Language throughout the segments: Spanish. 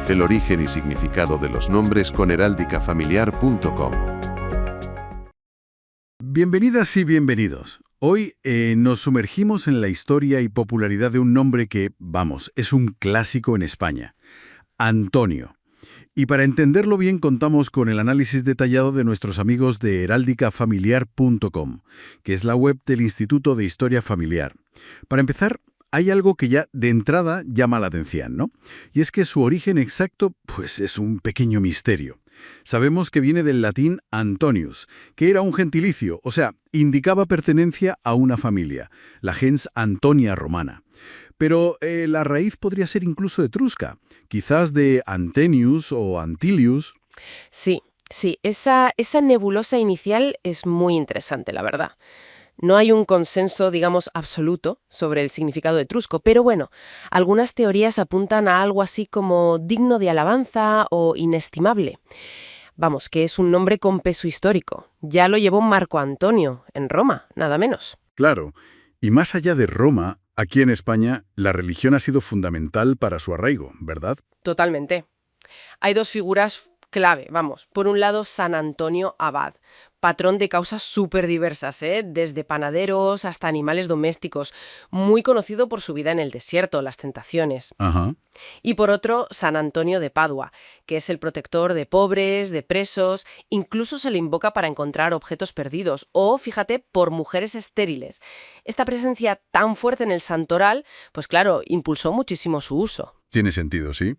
El origen y significado de los nombres con heráldicafamiliar.com. Bienvenidas y bienvenidos. Hoy nos sumergimos en la historia y popularidad de un nombre que, vamos, es un clásico en España: Antonio. Y para entenderlo bien contamos con el análisis detallado de nuestros amigos de heráldicafamiliar.com, que es la web del Instituto de Historia Familiar. Para empezar, hay algo que ya de entrada llama la atención, ¿no? Y es que su origen exacto, pues es un pequeño misterio. Sabemos que viene del latín Antonius, que era un gentilicio, o sea, indicaba pertenencia a una familia, la gens Antonia romana. Pero la raíz podría ser incluso etrusca, quizás de Antenius o Antilius. Sí, esa nebulosa inicial es muy interesante, la verdad. No hay un consenso, digamos, absoluto sobre el significado etrusco, pero bueno, algunas teorías apuntan a algo así como digno de alabanza o inestimable. Vamos, que es un nombre con peso histórico. Ya lo llevó Marco Antonio, en Roma, nada menos. Claro, y más allá de Roma, aquí en España, la religión ha sido fundamental para su arraigo, ¿verdad? Totalmente. Hay dos figuras clave, vamos. Por un lado, San Antonio Abad, patrón de causas súper diversas, desde panaderos hasta animales domésticos, muy conocido por su vida en el desierto, las tentaciones. Ajá. Y por otro, San Antonio de Padua, que es el protector de pobres, de presos, incluso se le invoca para encontrar objetos perdidos, o, fíjate, por mujeres estériles. Esta presencia tan fuerte en el santoral, pues claro, impulsó muchísimo su uso. Tiene sentido, sí.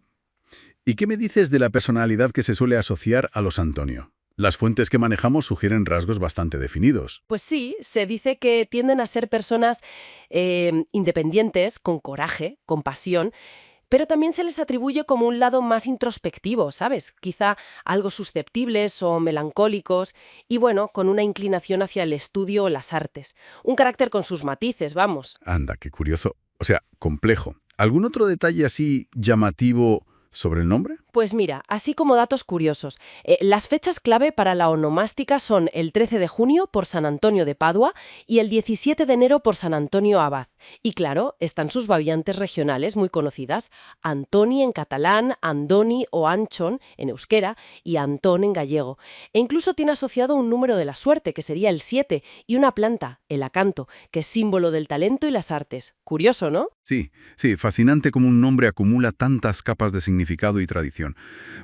¿Y qué me dices de la personalidad que se suele asociar a los Antonio? Las fuentes que manejamos sugieren rasgos bastante definidos. Pues sí, se dice que tienden a ser personas independientes, con coraje, con pasión, pero también se les atribuye como un lado más introspectivo, ¿sabes? Quizá algo susceptibles o melancólicos y, bueno, con una inclinación hacia el estudio o las artes. Un carácter con sus matices, vamos. Anda, qué curioso. O sea, complejo. ¿Algún otro detalle así llamativo sobre el nombre? Pues mira, así como datos curiosos, las fechas clave para la onomástica son el 13 de junio por San Antonio de Padua y el 17 de enero por San Antonio Abad. Y claro, están sus variantes regionales muy conocidas: Antoni en catalán, Andoni o Anchon en euskera y Antón en gallego. E incluso tiene asociado un número de la suerte, que sería el 7, y una planta, el acanto, que es símbolo del talento y las artes. Curioso, ¿no? Sí, fascinante cómo un nombre acumula tantas capas de significado y tradición.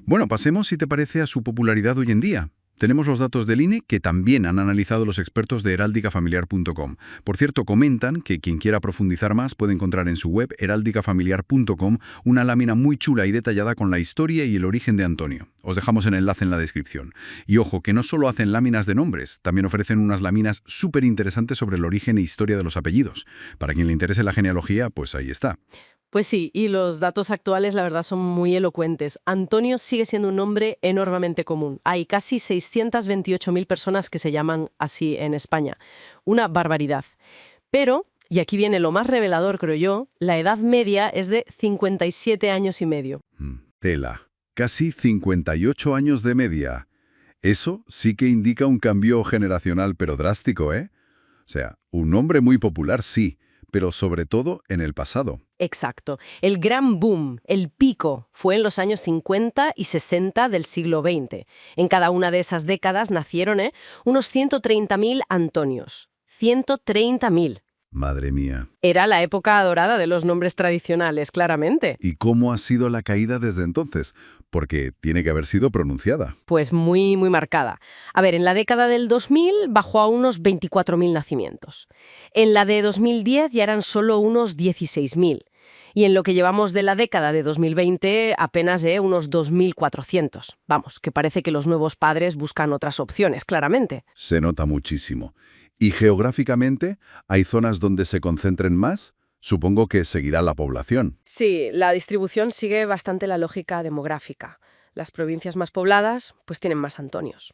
Bueno, pasemos, si te parece, a su popularidad hoy en día. Tenemos los datos del INE que también han analizado los expertos de heráldicafamiliar.com. Por cierto, comentan que quien quiera profundizar más puede encontrar en su web heráldicafamiliar.com una lámina muy chula y detallada con la historia y el origen de Antonio. Os dejamos el enlace en la descripción. Y ojo, que no solo hacen láminas de nombres, también ofrecen unas láminas súper interesantes sobre el origen e historia de los apellidos. Para quien le interese la genealogía, pues ahí está. Pues sí, y los datos actuales la verdad son muy elocuentes. Antonio sigue siendo un nombre enormemente común. Hay casi 628.000 personas que se llaman así en España. Una barbaridad. Pero, y aquí viene lo más revelador, creo yo, la edad media es de 57 años y medio. Tela. Casi 58 años de media. Eso sí que indica un cambio generacional, pero drástico, ¿eh? O sea, un nombre muy popular, sí, pero sobre todo en el pasado. Exacto. El gran boom, el pico, fue en los años 50 y 60 del siglo XX. En cada una de esas décadas nacieron unos 130.000 Antonios. 130.000. Madre mía. Era la época dorada de los nombres tradicionales, claramente. ¿Y cómo ha sido la caída desde entonces? Porque tiene que haber sido pronunciada. Pues muy, muy marcada. A ver, en la década del 2000 bajó a unos 24.000 nacimientos. En la de 2010 ya eran solo unos 16.000. Y en lo que llevamos de la década de 2020, apenas unos 2.400. Vamos, que parece que los nuevos padres buscan otras opciones, claramente. Se nota muchísimo. ¿Y geográficamente hay zonas donde se concentren más? Supongo que seguirá la población. Sí, la distribución sigue bastante la lógica demográfica. Las provincias más pobladas, pues tienen más Antonios.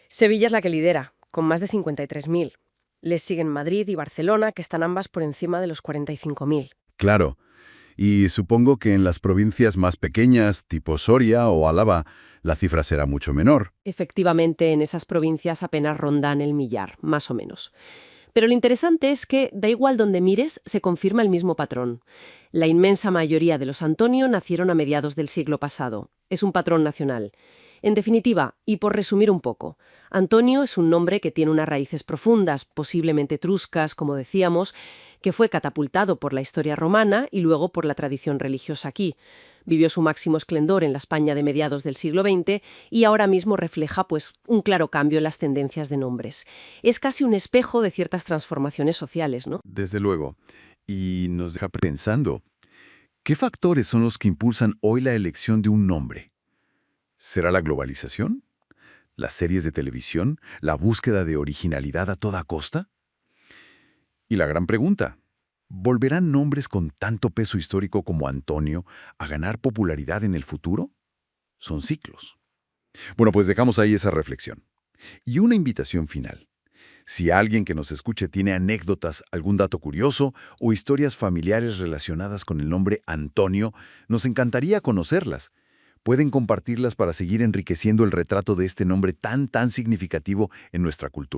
Sevilla es la que lidera, con más de 53.000. Les siguen Madrid y Barcelona, que están ambas por encima de los 45.000. Claro. Y supongo que en las provincias más pequeñas, tipo Soria o Álava, la cifra será mucho menor. Efectivamente, en esas provincias apenas rondan el millar, más o menos. Pero lo interesante es que, da igual donde mires, se confirma el mismo patrón. La inmensa mayoría de los Antonio nacieron a mediados del siglo pasado. Es un patrón nacional. En definitiva, y por resumir un poco, Antonio es un nombre que tiene unas raíces profundas, posiblemente etruscas, como decíamos, que fue catapultado por la historia romana y luego por la tradición religiosa aquí. Vivió su máximo esplendor en la España de mediados del siglo XX y ahora mismo refleja un claro cambio en las tendencias de nombres. Es casi un espejo de ciertas transformaciones sociales, ¿no? Desde luego. Y nos deja pensando, ¿qué factores son los que impulsan hoy la elección de un nombre? ¿Será la globalización? ¿Las series de televisión? ¿La búsqueda de originalidad a toda costa? Y la gran pregunta, ¿volverán nombres con tanto peso histórico como Antonio a ganar popularidad en el futuro? Son ciclos. Bueno, pues dejamos ahí esa reflexión. Y una invitación final. Si alguien que nos escuche tiene anécdotas, algún dato curioso o historias familiares relacionadas con el nombre Antonio, nos encantaría conocerlas. Pueden compartirlas para seguir enriqueciendo el retrato de este nombre tan significativo en nuestra cultura.